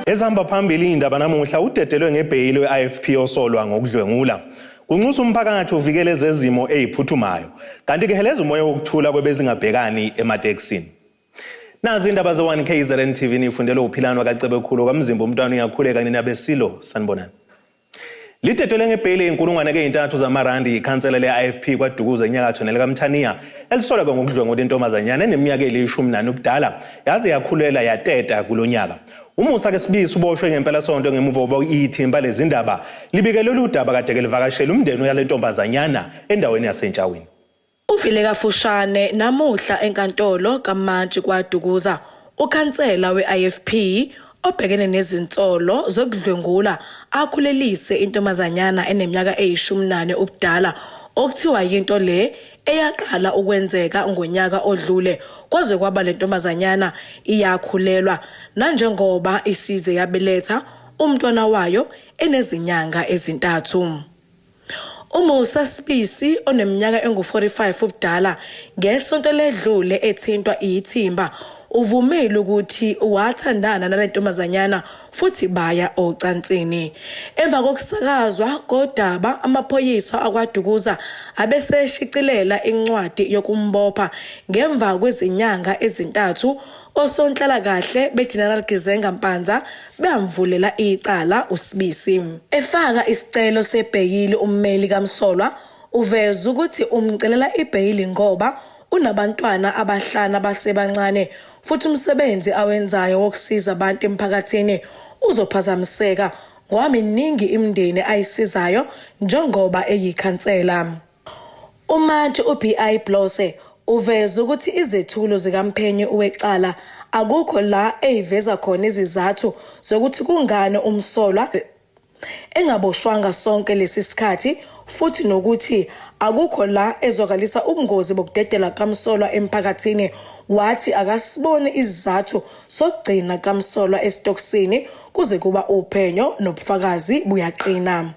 Ezihamba phambili indaba namuhla Udedelwe Ngebheyili we-IFP osolwa ngokudlwengula. Kunxusa umphakathi uvikele ezezimo eziphuthumayo. Kanti ke heleza umoya wokuthula Kwebezingabhekani Ematekisini. Nazi indaba ze-1KZNTV ifundele uphilano kaCebekhulu kamzimba umntwana uyakhuleka ninabesilo sanibonani. Lidedelwe Ngebheyili R3,000 zamarandi ikhansela le-IFP kwaDukuza enyakatho nelikaMthaniya elisolwa ngokudlwengula intombazanyana eneminyaka eli-14 ubudala yaze yakhulela yateta kulonyaka. Umusa ke Sibisi uboshwe ngempela sonto ngemuva koba ithimba lezindaba libike lolu daba kade kelivakashela umndeni yale ntombazanyana endaweni yaseNtshawini. Uvile kafushane namuhla enkantolo kaMantshi kwaDukuza ukhansela we-IFP obhekene nezinsolo zokudlwengula akhulelise intombazanyana eneminyaka eyi-18 ubudala okuthiwa into le eyaqala ukwenzeka ngonyaka odlule kwaze kwaba le ntombazanyana iyakhulelwa nanjengoba isize yabeletha umntwana wayo enezinyanga ezintathu. Umusa Sibisi oneminyaka engu-45 ubudala ngesonto ledlule ethintwa ithimba uvumile ukuthi wathandana nale ntombazanyana futhi baya ocansini. Emva kokusakazwa kodaba amaphoyisa akwaDukuza abeseshicilela incwadi yokumbopha ngemva kwezinyanga ezintathu osonhlala kahle beGeneral Gizenga Mpanza bamvulela icala uSibisi. Efaka isicelo sebheyili ummeli kaMsolwa uveza ukuthi umcelela ibheyili ngoba unabantwana abahlanu abasebancane futhi umsebenzi awenzayo wokusiza abantu emphakathini uzophazamiseka ngoba miningi imindeni ayisizayo njengoba eyikhansela. Umantshi uBI Blose uveza ukuthi izethulo zikamphenyi wecala akukho la eyiveza khona izizathu zokuthi kungane umsolwa engaboshwanga sonke lesi sikhathi futhi nokuthi akukho la ezokalisa ubungozi bokudedela kaMsolwa emphakathini wathi akasiboni izizathu sokugcina kaMsolwa esitokisini kuze kuba uphenyo nobufakazi buyaqina.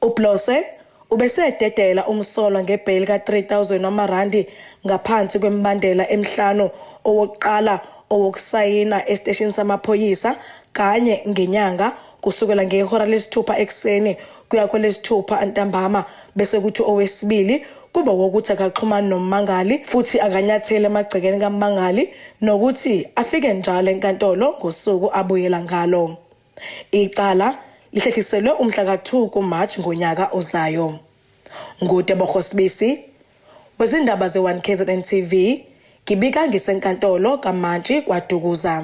uBlose ubesededela umsolwa ngebheyili ka-R3,000 wamarandi ngaphansi kwembandela emihlanu owokuqala owokusayina esiteshini samaphoyisa kanye ngenyanga kusukela ngehora lesithupha ekuseni kuya kwelesithupha ntambama bese kuthi owesibili kuba wokuthi akaxhumana nommangali futhi akanyathele emagcekeni kaMmangali nokuthi afike njalo enkantolo ngosuku abuyela ngalo. Icala lihlehliselwe umhla ka-2 kuMarch ngonyaka ozayo. Ngudebo Sibisi wezindaba ze-1KZNTV ngibika ngisenkantolo kaMantshi kwaDukuza.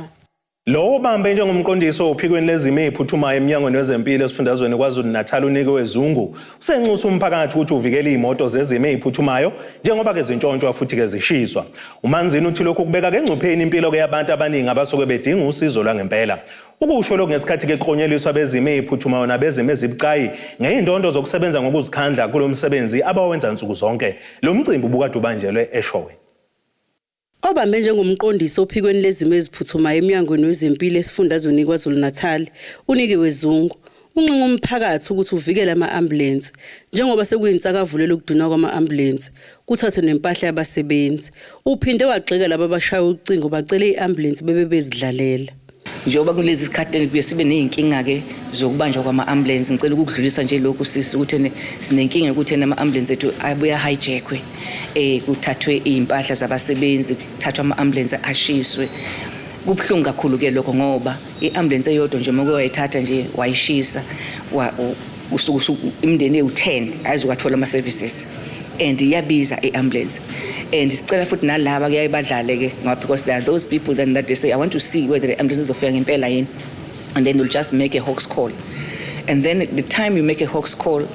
Lo bambe njengomqondisi ophikweni lezimo eziphuthumayo eMnyangweni weZempilo esifundazweni KwaZulu-Natal unike wezungu usenxusa umphakathi ukuthi uvikele izimoto zezimo eziphuthumayo njengoba ke zintshontshwa futhi ke zishiswa. uManzini uthi lokhu kubeka engcupheni impilo ke yabantu abaningi abasuke bedinga usizo lwangempela. Ukusho lokho ngesikhathi ke qonyeliswa bezimo eziphuthumayo nabezimo ezibucayi ngeindondo zokusebenza ngokuzikhandla kulo msebenzi abawenza nsuku zonke. Lo mcimbi ubukade ubanjelwe eShowe. Obambe njengomqondisi ophikweni lezimo eziphuthumayo eMnyangweni weZempilo esifundazweni KwaZulu-Natal unike wezungu unxenxa umphakathi ukuthi uvikele ama-ambulensi njengoba sekuyinsakavulelo ukuduna kwama-ambulensi kuthathwe nempahla yabasebenzi. Uphinde wagxeka laba abashaya ucingo bacele i-ambulensi bebe bezidlalela. Njengoba kulezi sikhathi kuye sibe nezinkinga ke zokubanjwa kwama-ambulensi ngicela ukudlulisa nje lokhu sisi ukuthi sinenkinga ukuthi ama-ambulensi ethu abuya hijackwe kuthathwe impahla zabasebenzi kuthathwa ama-ambulensi ashiswe. Kubhlungu kakhulu ke lokho ngoba i-ambulensi eyodwa nje uma wayithatha nje wayishisa usuku imindeni ewu10 ayizokathola ama-services and iyabiza i-ambulance. And sicela futhi nalaba kuyaye badlale ke ngoba because there are those people then that they say I want to see whether the ambulance izofika ngempela yini, and then you'll just make a hoax call, and then at the time you make a hoax call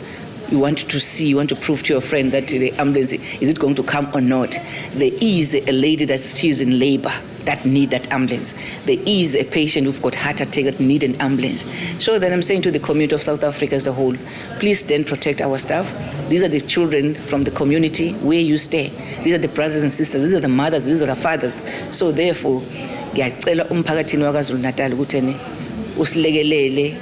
you want to see, you want to prove to your friend that the ambulance is it going to come or not. There is a lady that she's in labor that need that ambulance. There is a patient who've got heart attack that need an ambulance. So then I'm saying to the community of South Africa as a whole, please then protect our staff. These are the children from the community where you stay. These are the brothers and sisters. These are the mothers. These are the fathers. So therefore, ngiyacela umphakathini waKwaZulu-Natal ukuthi usilekelele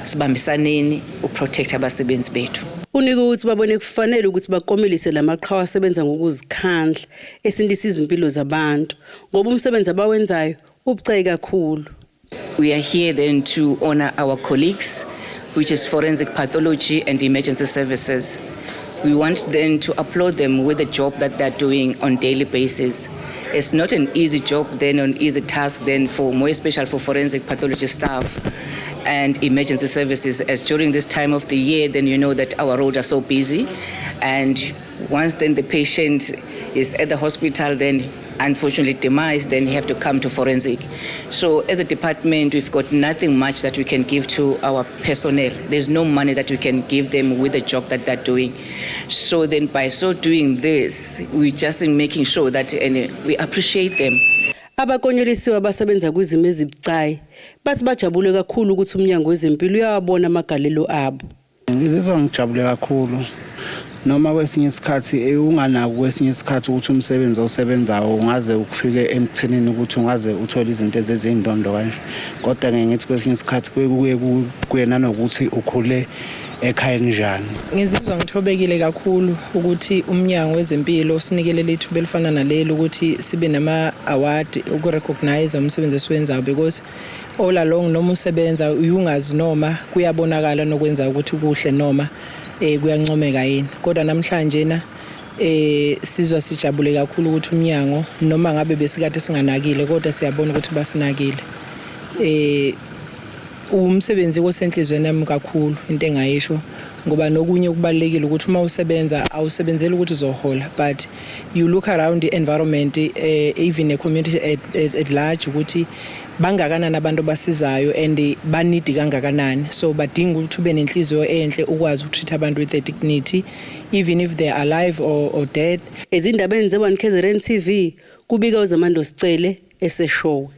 sibambisaneni uprotect abasebenzi bethu. Unike ukuthi babone kufanele ukuthi bakomelise lamaqhawe asebenza ngokuzikhandla esindisa izimpilo zabantu ngoba umsebenzi abawenzayo ubucayi kakhulu. We are here then to honor our colleagues, which is forensic pathology and emergency services. We want then to applaud them with the job that they're doing on daily basis. It's not an easy job then, an easy task then for more special for forensic pathology staff and emergency services, as during this time of the year, then you know that our roads are so busy. And once then the patient is at the hospital, then unfortunately demise, then you have to come to forensic. So as a department, we've got nothing much that we can give to our personnel. There's no money that we can give them with the job that they're doing. So then by so doing this, we're just making sure that we appreciate them. Abakonyelisiwe abasebenza kwizimo ezibucayi bathi bajabule kakhulu ukuthi umnyango wezempilo uyawabona amagalelo abo. Ngizizwa ngijabule kakhulu noma kwesinye isikhathi unganaki kwesinye isikhathi ukuthi umsebenzi osebenzayo ungaze ukufike emthenini ukuthi ungaze uthole izinto ezezindondo kanje, kodwa ngithi kwesinye isikhathi kuyena nokuthi ukhule ekhaya njani. Ngizizwa ngithobekile kakhulu ukuthi umnyango wezempilo usinikele lethu belifana nalelo ukuthi sibe nama award ukurecognize umsebenzi esiwenzayo, because all along noma usebenza uyungazi noma kuyabonakala nokwenza ukuthi kuhle noma kuyancomeka yini. Kodwa namhlanje na sizwa sijabule kakhulu ukuthi umnyango noma ngabe besikade singanakile kodwa siyabona ukuthi basinakile. Umsebenzi osenhlizweni yami kakhulu into engayisho, ngoba nokunye kubalekile ukuthi uma usebenza awusebenzeli ukuthi uzohola, but you look around the environment, even a community at large, ukuthi bangakanani abantu basizayo and banidi kangakanani. So badinga ukuthi ube nenhliziyo enhle ukwazi ukutreat abantu with dignity even if they are alive or dead. Ezindabeni ze-1KZNTV kubika uZamando Sicele eseshowe.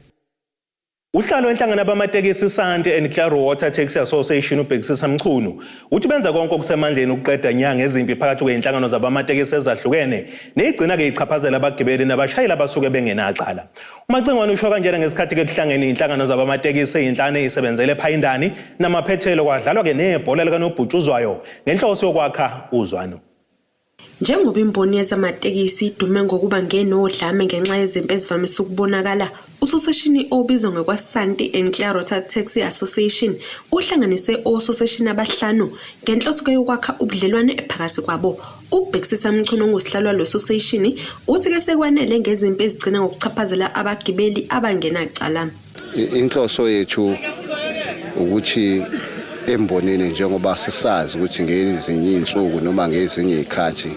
Uhlalo wenhlangano abamatekisi Sante and Claro Water Taxi Association ubhekisisa Mchunu uthi benza konke okusemandleni ukuqeda inyanga ezimpi phakathi kweinhlangano zabamatekisi ezahlukene negcina ke ichaphazela abagibeli nabashayeli abasuke bengenacala. Umacingwane usho kanjena ngesikhathi ke kuhlangene inhlangano zabamatekisi ezinhlane isebenzele ePhayindani namaphethelo kwadlalwa ke nebhola likanobhutshuzwayo ngenhloso yokwakha uzwano. Njengoba imboni yezamatekisi idume ngokuba ngenodlame ngenxa yezimpi ezivamise ukubonakala, usoseshini obizwa ngokwaSanti and Claro Taxi Association uhlanganise ososeshini abahlanu ngenhloso yokwakha ubudlelwane ephakathi kwabo. Ubhekisisa Mchunu ngosihlalo lososeshini uthi ke sekwanele ngezimpi ezigcina ngokuchaphazela abagibeli abangenacala. Inhloso yethu ukuthi embonini njengoba sisazi ukuthi ngezinye izinsuku noma ngezinye izikhathi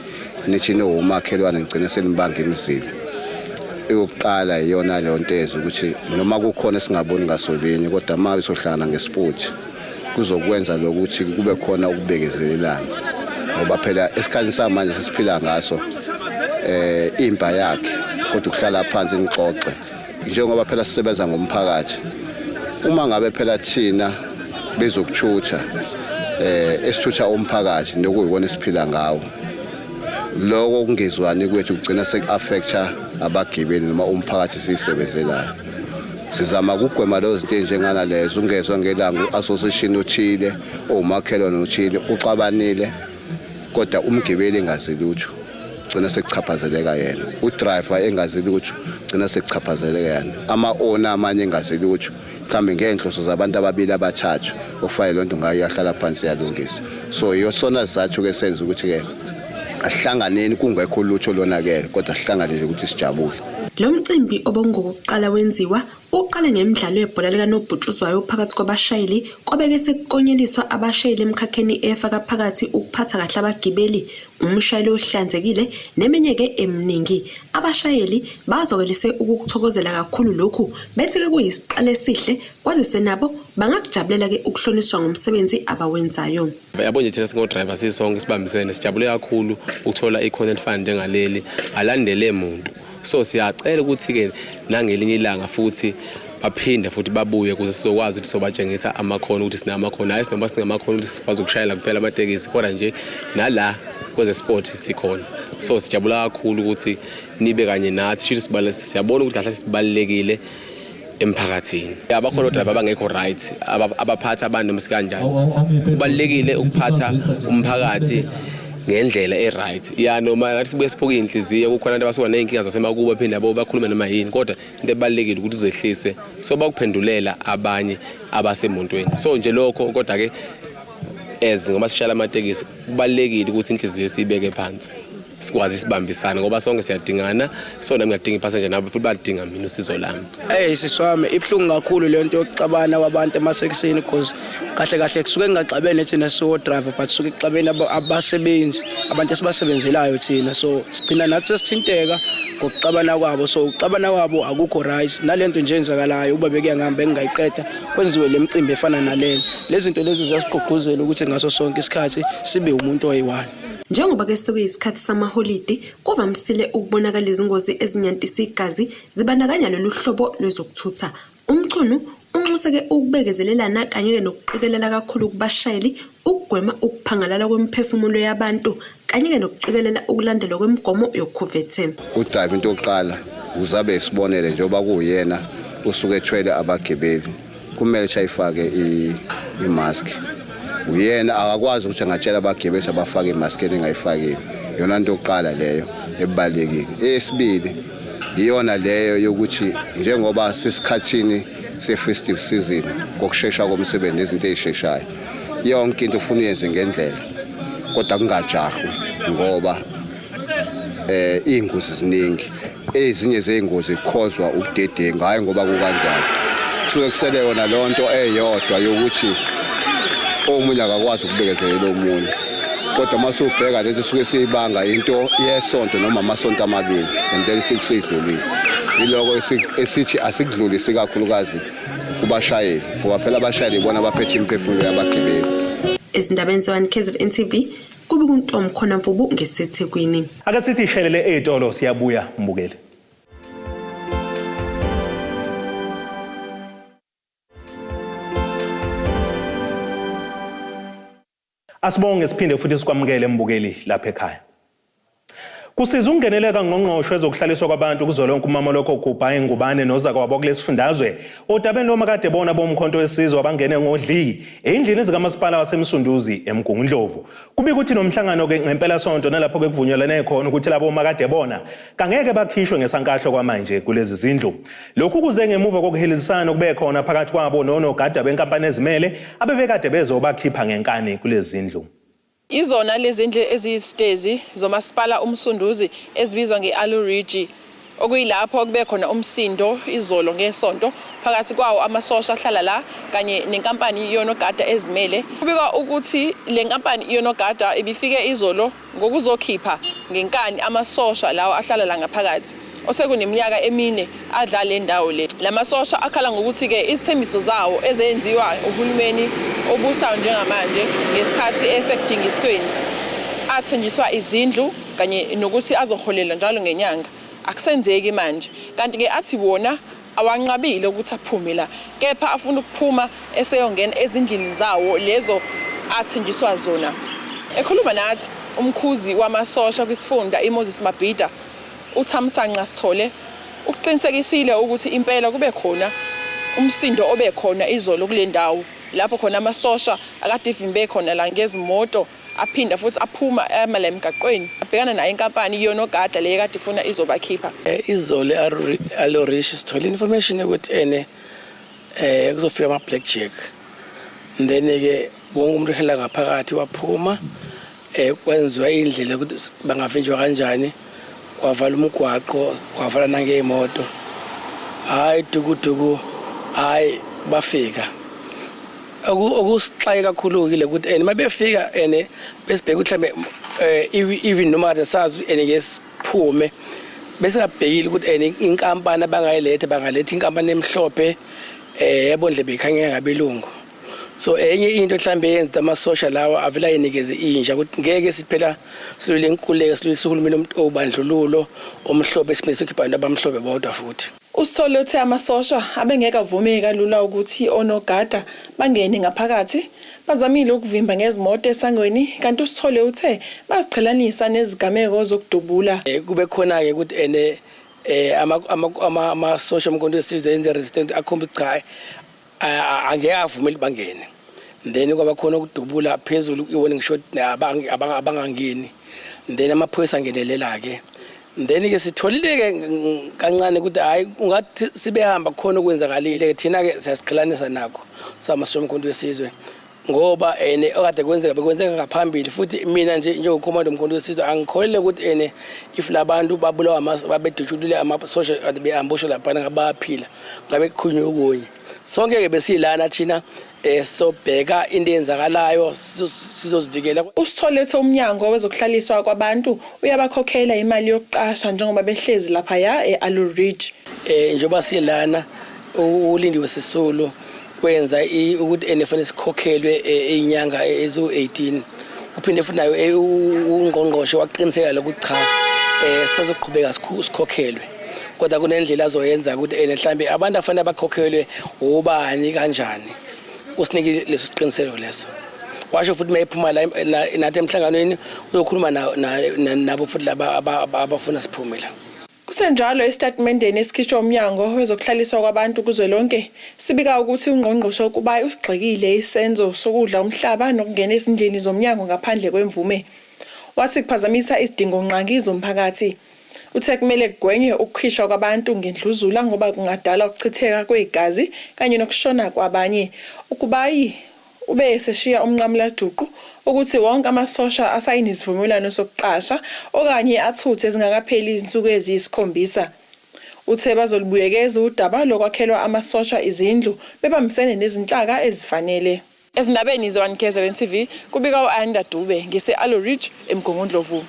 nithi nomakhelwane ngicina senibanga imizilo. Eyokuqala iyona le nto ukuthi noma kukhona singaboni ngasolinye kodwa uma besohlangana ngesport kuzokwenza lokuthi kube khona ukubekezelelana, ngoba phela esikhathini samanje sisiphila ngaso impa yakhe kodwa ukuhlala phansi nixoxe njengoba phela sisebenza ngomphakathi. Uma ngabe phela thina bezokuthutha esithutha umphakathi nokuyibona isiphila ngawo, lokho kungezwani kwethu kugcina sekuaffecta abagibeli noma umphakathi sisebenzelayo. Sizama ukugwema lezo zinto njengana lezo, ungezwe ngelanga association othile omakhelwane othile uxabanile kodwa umgibeli engazili utho gcina sekuchaphazeleka yena, udriver engazili utho gcina sekuchaphazeleka yena, ama-owner amanye engazili utho mhlambe ngenhloso zabantu ababili abathathu ofayile lonto ngayo yahlala phansi yalungisa. So yosona sizathu ke senza ukuthi ke asihlanganeni kungekho lutho lonakele kodwa sihlanganele ukuthi sijabule. Lo mcimbi obongokuqala wenziwa uqale ngemidlalo yebhola likanobhutshuzwayo phakathi kwabashayeli kwabeke sekukonyeliswa abashayeli emkhakheni efaka phakathi ukuphatha kahle abagibeli, umshayeli ohlanzekile neminye ke eminingi. Abashayeli bazokelise ukuthokozela kakhulu lokhu bethi ke kuyisiqale esihle kwazise nabo bangakujabulela ke ukuhloniswa ngomsebenzi abawenzayo. Yabo nje thina singo driver sisonke sibambisene sijabule kakhulu ukuthola i-connect fund engaleli alandele umuntu. So siyacela ukuthi ke nangelinye ilanga futhi baphinde futhi babuye ukuze sizokwazi ukuthi sobatshengisa amakhono ukuthi sinamakhono hayi sinoma singamakhono ukuthi sikwazi ukushayela kuphela amatekisi kodwa nje nala kweze sport sikhona. So sijabula kakhulu ukuthi nibe kanye nathi shithi siyabona ukuthi lahla sibalekile emphakathini. Abakhona driver abangekho right abaphatha abantu masikanjani. Kubalekile ukuphatha umphakathi ngendlela eright ya noma ngathi sibuye siphuke inhliziyo kukhona abantu abasuka nezinkinga zasemakubo phinde abo bakhulume noma yini kodwa into ebalekile ukuthi uzehlise so bakuphendulela abanye abasemontweni so nje lokho kodwa ke ngoma sishala amatekisi kubalekile ukuthi inhliziyo sibeke phansi sikwazi sibambisana ngoba sonke siyadingana sona ngiyadinga ipassenger nabo futhi badinga mina usizo lami siswami ibhlungu kakhulu lento yokuxabana kwabantu emasekisini because kahle kusuke ngaxabene thina so driver but suke kuxabene abasebenzi abantu esibasebenzelayo thina so sigcina nathi sesithinteka ngokuxabana kwabo so ukuxabana kwabo akukho right nalento nje enzakalayo uba beke ngihamba engayiqeda kwenziwe lemicimbi efana nalena lezi zinto lezi ziyasiqhugquzela ukuthi ngaso sonke isikhathi sibe umuntu oyiwani. Njengoba ke sekuyisikhathi samaholide kuvamisile ukubonakala izingozi ezinyantisa igazi zibandakanya lolu hlobo lwezokuthutha. Umchunu unxuseke ukubekezelelana kanye nokuqikelela kakhulu kubashayeli ukugwema ukuphangalala kwemphefumulo yabantu kanye nokuqikelela ukulandelwa kwemigomo yokukhuvethe. Udrive into yokuqala uzabe isibonele njengoba kuyena usuke ethwele abagibeli kumele ayifake imask. Uyena akakwazi ukuthi angatshela abagibeli abafake imask engayifakile yona into yokuqala leyo ebalekile. Esibili iyona leyo yokuthi njengoba sisikhathini se-festive season kokushesha komsebenzi nezinto ezisheshayo yonke into ufuna uyenze ngendlela kodwa kungajahwe ngoba ingozi ziningi ezinye zeingozi ikhozwa ubudedengu hayi ngoba kukanjani kusuke kusele yona lonto eyodwa yokuthi omunye akakwazi ukubekezelela omunye kodwa mase ubheka lento suke siyibanga into yesonto noma amasonto amabili and sikusidlulile iloko esithi asikudlulisi kakhulukazi kubashayeli ngoba phela abashayeli bona baphethe imphefumulo yabagibeli. Ezindabeni ze-1KZNTV kubi kuntombi khona mvubu ngesethekwini. Ake sithi ishelele ezitolo siyabuya mbukele. Asibonge siphinde futhi sikwamukele mbukeli lapha ekhaya. Kusiza ungeneleka ngqongqosho ezokuhlaliswa kwabantu kuzolonke umama lokho kubha ingubane nozaka wabo kulesifundazwe odabeni loma kade bona bomkhonto wesizwe abangene ngodli endlini zikamasipala wasemsunduzi eMgungundlovu. Kubi ukuthi nomhlangano ke ngempela sonto nalapho ke kuvunyelane khona ukuthi labo makade bona kangeke bakhishwe ngesankahlo kwamanje kulezi zindlu. Lokhu kuze ngemuva kokuhelisana kube khona phakathi kwabo nonogada benkampani ezimele abebekade bezobakhipha ngenkani kulezi zindlu. Izona lezindlu eziyisitezi zomasipala umsunduzi ezibizwa ngeAlurigi okuyilapho kube khona umsindo izolo ngesonto phakathi kwawo amasosha ahlala la kanye nenkampani yonogada ezimele. Kubika ukuthi le nkampani yonogada ibifike izolo ngokuzokhipha ngenkani amasosha lawo ahlala la ngaphakathi osekuneminyaka emine adlala lendawo le. Lamasosha akhala ngokuthi ke isithembiso zawo ezenziwa uhulumeni obusayo njengamanje ngesikhathi esekudingisweni athenjiswa izindlu kanye nokuthi azoholela njalo ngenyanga akusenzeki manje kanti ke athi wona awanqabile ukuthi aphume la kepha afuna ukuphuma eseyongena ezindlini zawo lezo athenjiswa zona. Ekhuluma nathi umkhuzi wamasosha kwisifunda iMoses Mabhida uThamsanqa Sithole uqinisekisile ukuthi impela kube khona umsindo obekhona izolo kule ndawo lapho khona amasosha akade ivimbe khona la ngezimoto aphinda futhi aphuma emala emgaqweni abhekana nayo inkampani yonogada leyo kade ifuna izobakhipha. Izolo Alorish sithole information ukuthi kuzofika ama blackjack then ke bonke umuntu ehla ngaphakathi waphuma kwenziwa indlela ukuthi bangavinjwa kanjani kwavala umgwaqo kwavala nangeemoto hayi dukuduku hayi bafika okusixaye kakhulu kile ukuthi mabefika besibheka mhlambe even noma kade sazi ngesiphume bese ngabhekile ukuthi inkampani bangaletha inkampani emhlophe ebondle bekhangeka ngabelungu. So enye into mhlambe yenza amasosha lawa avela yinikeze inja ukuthi ngeke siphela silule inkuleke silusukulumeni obandlululo omhlophe simese ukubanda abamhlophe bodwa futhi. Usithole uthe amasosha abengeka avumeka lula ukuthi onogada bangene ngaphakathi bazamile ukuvimba ngezimoto esangweni kanti usithole uthe baziqhelanisa nezigameko zokudubula. Kube khona ke ukuthi amasosha omkhonto wesizwe enze resistant akhomba cha angeke avumele bangene then kwaba khona ukudubula phezulu i-warning shot abangangeni then amaphoyisa angenelela ke then ke sitholile ke kancane ukuthi hayi ungathi sibehamba khona ukwenzakalile thina ke siyasiqhelanisa nakho samasomkhonto wesizwe ngoba okade kwenzeka ngaphambili futhi mina nje njengokhomando omkhonto wesizwe angikholele ukuthi if labantu babulawa babedutshulile ama-social beambusha lapha ngabaphila ngabe kukhulunywe okunye sonke ke besilana thina sobheka into eyenzakalayo sizozivikela. Usitholethe umnyango wezokuhlaliswa kwabantu uyabakhokhela imali yokuqasha njengoba behlezi lapha e-Alu Ridge. Njengoba silana ulindiwe Sisulu kwenza ukuthi enefane sikhokhelwe inyanga ezo-18 uphinde futhi nayo ungqongqoshe waqiniseka ukuthi cha sizoqhubeka sikhokhelwe kodwa kunendlela azoyenza ukuthi mhlambe abantu afanele bakhokhelwe ubani kanjani usinike leso siqiniseko leso washo futhi mayephuma la nathi emhlanganweni uzokhuluma nabo futhi laba abafuna siphumela. Kusenjalo estatementeni esikhishwa umnyango wezokuhlaliswa kwabantu kuzwelonke sibika ukuthi ungqongqoshe ukuba usigxekile isenzo sokudla umhlaba nokungena ezindlini zomnyango ngaphandle kwemvume wathi kuphazamisa isidingo nqangi zomphakathi. Uthe kumele kugwenywe ukukhishwa kwabantu ngendluzula ngoba kungadala ukuchitheka kwegazi kanye nokushona kwabanye ukubayi ube seshiya umnqamula juqu ukuthi wonke amasosha asayini isivumelwano sokuqasha okanye athuthe ezingakapheli izinsuku eziyisikhombisa. Uthe bazolibuyekeza udaba lokwakhelwa amasosha izindlu bebambisene nezinhlaka ezifanele. Ezindabeni ze-1KZNTV kubika u-Udedelwe ngise-Alu Ridge eMgungundlovu.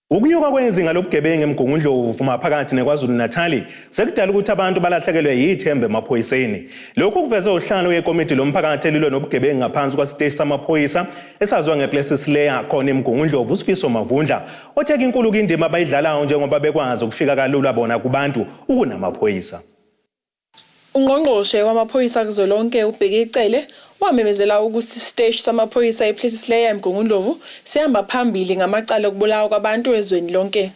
Ukunyuka kwezinga lobugebengu eMgungundlovu maphakathi neKwaZulu Natali sekudala ukuthi abantu balahlekelwe yithemba emaphoyiseni. Lokhu kuveze uhlalo wekomiti lomphakathi elilwe nobugebengu ngaphansi kwasiteshi samaphoyisa esaziwa ngePlaces Layer khona eMgungundlovu uSifiso Mavundla otheka inkulu indima abayidlalayo njengoba bekwazi ukufika kalula bona kubantu ukunamaphoyisa. Ungqongqoshe wamaphoyisa kuzolonke ubheke icele wamemezela ukuthi isiteshi samaphoyisa ePlaces Layer eMgungundlovu sihamba phambili ngamacala okubulawa kwabantu ezweni lonke.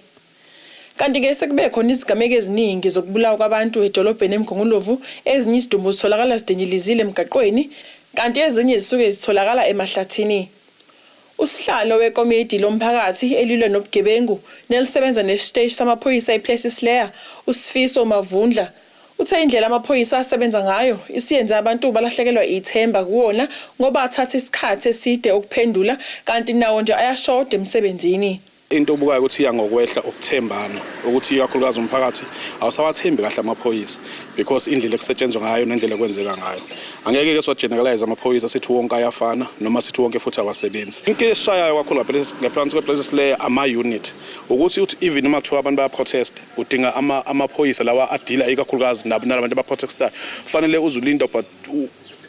Kanti ke sekube khona izigameko eziningi zokubulawa kwabantu edolobheni eMgungundlovu ezinye izidumbu zitholakala zidenyilizile emgaqweni kanti ezinye zisuke zitholakala emahlathini. Usihlalo wekomiti lomphakathi elilwe nobugebengu nelisebenza nesiteshi samaphoyisa ePlaces Layer uSifiso Mavundla uthe indlela amaphoyisa asebenza ngayo isiyenza abantu balahlekelwa ithemba kuwona ngoba athatha isikhathi eside ukuphendula kanti nawo nje ayashoda emsebenzini. Into obukayo ukuthi iya ngokwehla ukuthembana ukuthi ikakhulukazi umphakathi awusawathembi kahle amaphoyisa because indlela ekusetshenzwa ngayo nendlela kwenzeka ngayo. Angeke ke so-generalize amaphoyisa sithi wonke ayafana noma sithi wonke futhi awasebenzi. Inkinga eshayayo kakhulu ngaphansi kwePlaces Layer ama-unit ukuthi even uma kuthiwa abantu baya-protest udinga amaphoyisa lawa adila ikakhulukazi nabantu abaprotestayo fanele uzulinda but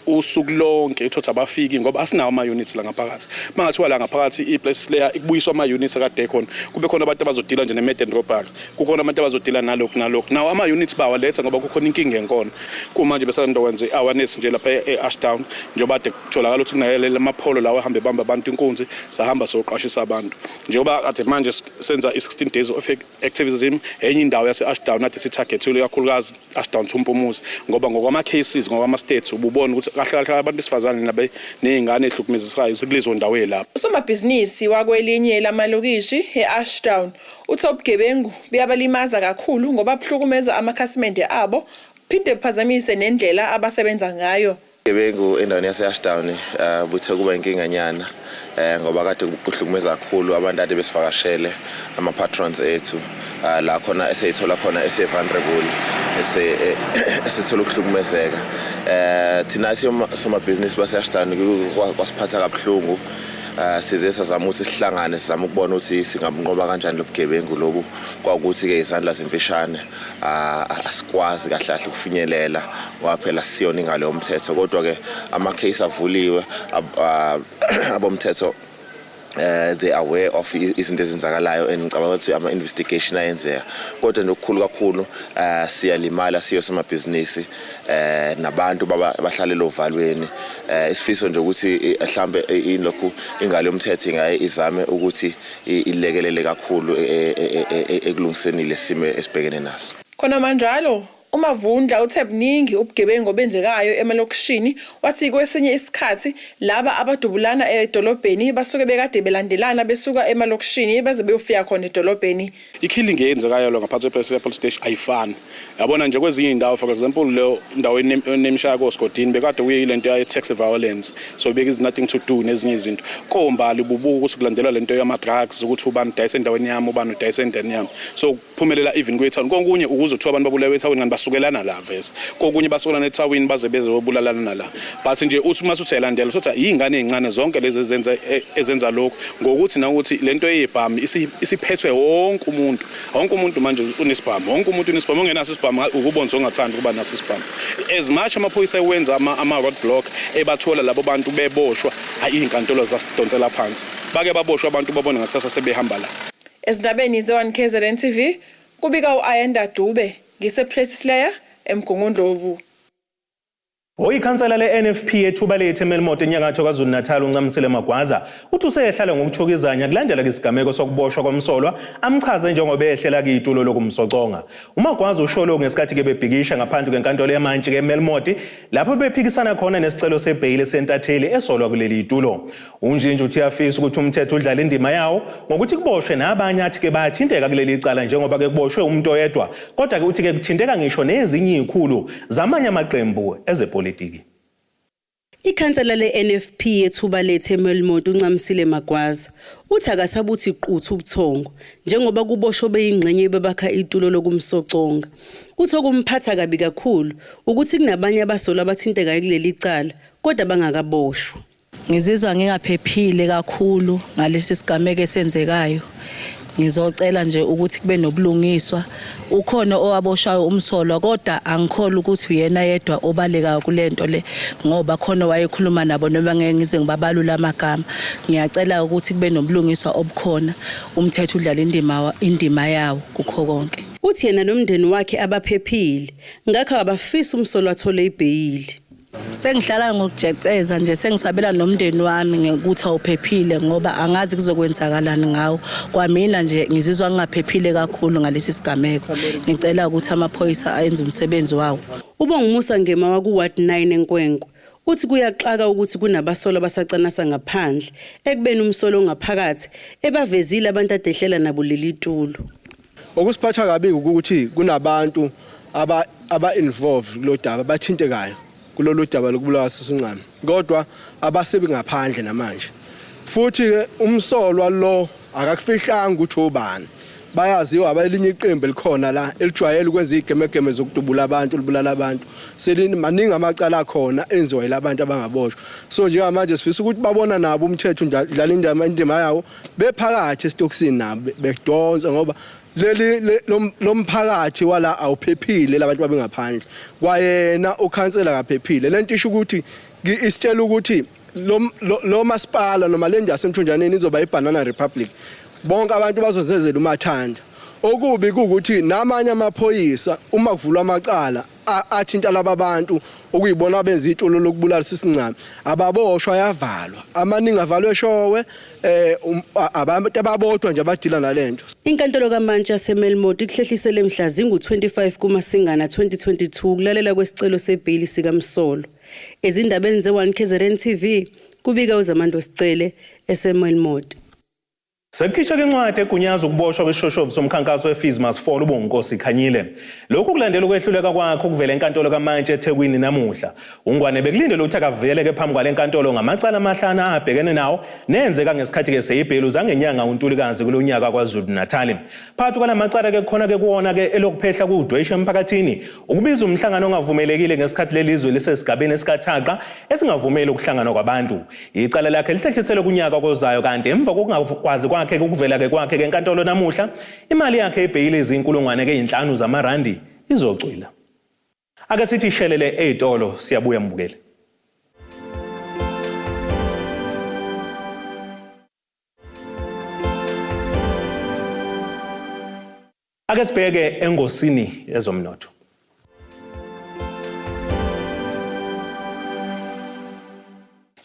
usuku lonke uthothi abafiki ngoba asinawo ama-units la ngaphakathi. Mangathiwa la ngaphakathi iPlaces Layer ikubuyiswa ama-units akade khona kube khona abantu abazodila nje ne-Med and Robbery kukhona abantu abazodila nalokhu nawo ama-units bawaletha ngoba kukhona inkinga enkona kumanje besanda kwenza i-awareness nje lapha e-Ashdown njengoba ade kutholakala ukuthi kunayele amapholo lawa ahambe bamba abantu inkunzi sahamba soqashisa abantu njengoba ade manje senza i-16 days of activism enye indawo yase-Ashdown ade sitargethile kakhulukazi Ashdown Thumpumuzi ngoba ngokwama-cases ngokwama-states ububona ukuthi kahle abantu besifazane nabe nezingane ehlukumezisayo sikulezo ndawo lapha. Usomabhizinisi wakwelinye lamalokishi e-Ashdown uthe ubugebengu buyabalimaza kakhulu ngoba buhlukumeza amakhasimende abo phinde buphazamise nendlela abasebenza ngayo. Ubugebengu endaweni yase-Ashdown buthe kuba inkinga nyana ngoba kade kuhlukumeza kakhulu abantu ade besivakashele ama-patrons ethu la khona eseyithola khona ese-vulnerable esethola ukuhlukumezeka. Thina somabhizinisi base-Ashdown kwasiphatha kabuhlungu size sazama ukuthi sihlangane sizama ukubona ukuthi singabunqoba kanjani lobugebengu lobu kwakuthi-ke izandla zemfishane asikwazi kahle ukufinyelela ngoba phela siyona ingalo yomthetho kodwa-ke ama-case avuliwe abomthetho they are aware of izinto ezenzakalayo and ngicabanga ukuthi ama-investigation ayenzeka kodwa nokukhulu kakhulu siyalimala siyosomabhizinisi nabantu bahlalela ovalweni isifiso nje ukuthi mhlambe inlokhu ingalo yomthetho ingaye izame ukuthi ilekelele kakhulu ekulungiseni lesimo esibhekene naso. Khona manjalo uMavundla uthe buningi ubugebengu obenzekayo emalokishini wathi kwesinye isikhathi laba abadubulana edolobheni basuke bekade belandelana besuka emalokishini beze beyofika khona edolobheni. I-killing eyenzekayo lo ngaphansi police station ayifani. Yabona nje kwezinye indawo for example le indawo enemshaka oSgodini bekade kuyile nto ya tax violence so there is nothing to do nezinye izinto. Kombali bubuka ukuthi kulandelwa lento yama drugs ukuthi ubani dayise endaweni yami ubani dayise endaweni yami. So kuphumelela even kwethu konkunye ukuze uthiwa abantu babulawe ethawini ngani basukelana la vese. Kokunye basukelana ethawini baze bezobulalana nala. But nje uthi uma uthelandela uthi izingane ezincane zonke lezi ezenza lokho ngokuthi na ukuthi lento yebhamu isiphethwe wonke umuntu. Wonke umuntu manje unesibhamu. Wonke umuntu unesibhamu ongenaso isibhamu ukubonza ongathanda kuba naso isibhamu. As much amaphoyisa ewenza ama roadblock ebathola labo bantu beboshwa izinkantolo zasidonsela phansi. Bake baboshwa abantu babona ngakusasa sebehamba la. Ezindabeni ze-1KZNTV kubika uAyenda Dube ngise-Precious Layer eMgungundlovu. Oyikhansela le-NFP ethuba lethu eMelmoto enyakatho KwaZulu-Natal uNcamisile Magwaza uthi usehlala ngokuthokizanya kulandela isigameko sokuboshwa komsolwa amchaze njengoba ehlela kuyitulo lokumsoconga. uMagwaza usholo ngesikhathi ke bebhikisha ngaphandle kwenkantolo yamantshi keMelmoto lapho bephikisana khona nesicelo sebhayili sentatheli esolwa kuleli itulo. Unjinji uthi afisa ukuthi umthetho udlale indima yawo ngokuthi kuboshwe nabanye athi ke bathinteka kuleli icala njengoba ke kuboshwe umuntu oyedwa kodwa ke uthi ke kuthinteka ngisho nezinye izikhulu zamanye amaqembu ezepolitiki. Ikhansela le-NFP ethuba lethu eMelmoto uNcamisile Magwaza uthi akasabuthi quthu ubuthongo njengoba kuboshwe beyingxenye bebakha itulo lokumsoconga. Uthi okumphatha kabi kakhulu ukuthi kunabanye abasola abathinteka kuleli cala kodwa bangakaboshwa. Ngizizwa ngingaphephile kakhulu ngalesi sigameko esenzekayo. Ngizocela nje ukuthi kube nobulungiswa. Ukhona owaboshwayo umsolwa kodwa angikholwa ukuthi uyena yedwa obaleka kulento le ngoba khona wayekhuluma nabo noma ngeke ngize ngibabalula amagama. Ngiyacela ukuthi kube nobulungiswa obukhona umthetho udlala indima yawo kukho konke. Uthi yena nomndeni wakhe abaphephile ngakho abafisa umsolwa athole ibhayili. Sengihlala ngokujeceza nje sengisabela nomndeni wami ngekuthi awuphephile ngoba angazi kuzokwenzakalani ngawo. Kwamina nje ngizizwa ngingaphephile kakhulu ngalesi sigameko. Ngicela ukuthi amaphoyisa ayenze umsebenzi wawo. Ubongumusa ngema waku-Ward 9 eNkwenkwe uthi kuyaxaka ukuthi kunabasola basacanasa ngaphandle ekubeni umsolo ongaphakathi ebavezile abantu adehlela nabo leli tulo. Okusiphatha kabi ukuthi kunabantu aba-involved kulo daba bathintekayo kulolu daba lokubulawa sisuncane kodwa abasebi ngaphandle namanje futhi ke umsolwa lo akakufihlanga ukuthi ubani bayaziwa abalinye iqembu likhona la elijwayele ukwenza igemegeme zokudubula abantu libulala abantu selini maningi amacala akhona enziwa yilabantu abangaboshwa so njengamanje sifisa ukuthi babona nabo umthetho udlala indima yawo bephakathi esitokisini nabo bedonsa ngoba lomphakathi wala awuphephile labantu babengaphandle kwayena ukhansela kaphephile lento isho ukuthi isitshela ukuthi lo masipala noma lendawo yasemthunjaneni izoba iBanana Republic bonke abantu bazozenzela umathanda okubi ukuthi namanye amaphoyisa uma kuvulwa amacala athinta laba bantu okuyibona abenza itulo lokubulala sisincane ababoshwa yavalwa amaningi avalwe eshowe abantu ababodwa nje abadila nalento. Inkantolo kaMantshi yaseMelmoto ihlehlisele mhla zingu-25 kuMasingana 2022 kulalela kwesicelo sebhayili sikaMsolo. Ezindabeni ze-1KZNTV kubika uZamando Sicele eseMelmoto. Sekukhishwa incwadi egunyaza ukuboshwa kwesishoshovu somkhankaso weFees Must Fall uBonginkosi Khanyile. Lokhu kulandela ukwehluleka kwakhe ukuvela enkantolo kaMantshi eThekwini namuhla. Ungwane bekulindele ukuthi akavele ke phambi kwale nkantolo ngamacala amahlanu abhekene nawo nenzeka ngesikhathi ke seyibhelu zangenyanga uNtulikazi kulonyaka KwaZulu-Natal. Phakathi kwalamacala ke khona ke kuona ke elokuphehla kudweshe emphakathini ukubiza umhlangano ongavumelekile ngesikhathi lelizwe lisesigabeni esikathaqa esingavumeli ukuhlangana kwabantu. Icala lakhe lihlehliselwe kunyaka kozayo kanti emva kokungakwazi kwakhe ukuvela ke kwakhe ke enkantolo namuhla imali yakhe ebhayili ezinkulungwane ke 5 zamarandi izocwila. Ake sithi shelele ezitolo siyabuya mbukele. Ake sibheke engosini ezomnotho.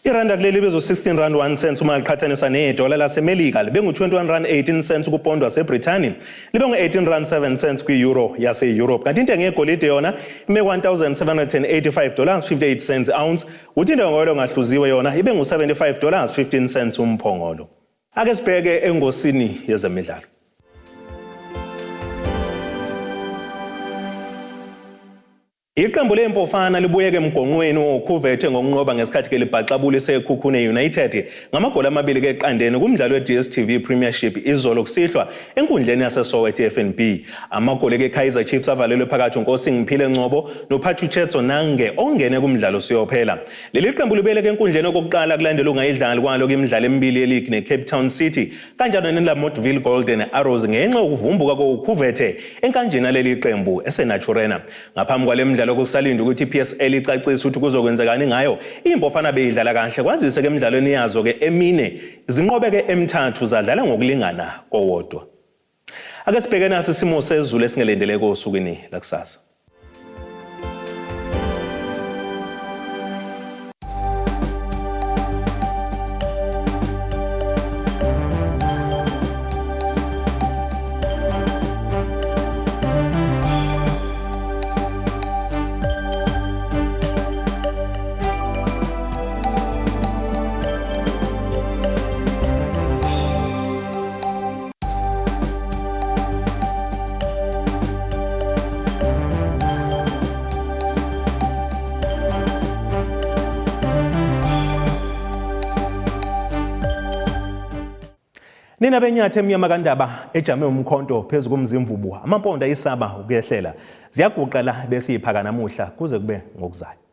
Iranda kuleli bezo 16 rand 1 cent uma liqhathaniswa nedola laseMelika libe ngu21 rand 18 cents kupondo waseBrithani libe ngu18 rand 7 cents kwi-euro yase-Europe kanti intengo yegolide yona ime $1,785.58 ounce uthi intengo yoilo ngahluziwe yona ibe ngu$75.15 umphongolo. Ake sibheke engosini yezemidlalo. Iqembu lempofana libuyeke emgonqweni wokhuvethe ngokunqoba ngesikhathi ke libhaqabula isekhukhune United ngamagoli 2-0 kumdlalo we-DStv Premiership izolo kusihlwa enkundleni yaseSoweto FNB. Amagoli ke Kaizer Chiefs avalelwe phakathi uNkosi Ngiphile Ngcobo noPhathuchetso Nange ongene kumdlalo siyophela. Leli qembu libeleke enkundleni yokuqala kulandela ungayidlali kwalo kwimidlalo emibili ye-league neCape Town City kanjalo neLamotville Golden Arrows ngenxa yokuvumbuka kokhuvethe enkanjena leli qembu eseNaturena. Ngaphambi kwale lokusalinda ukuthi PSL icacise ukuthi kuzokwenzekani ngayo impofana beyidlala kahle kwazise ke emidlalweni yazo ke emine zinqobe ke M3 zadlala ngokulingana kowodwa. Ake sibheke nasi isimo sezulu esingelendeleke osukwini lakusasa. Nina benyathe emnyama kandaba ejame umkhonto phezulu komzimvubu amamponda isaba ukuyehlela ziyaguqa la bese iphaka namuhla kuze kube ngokuzayo.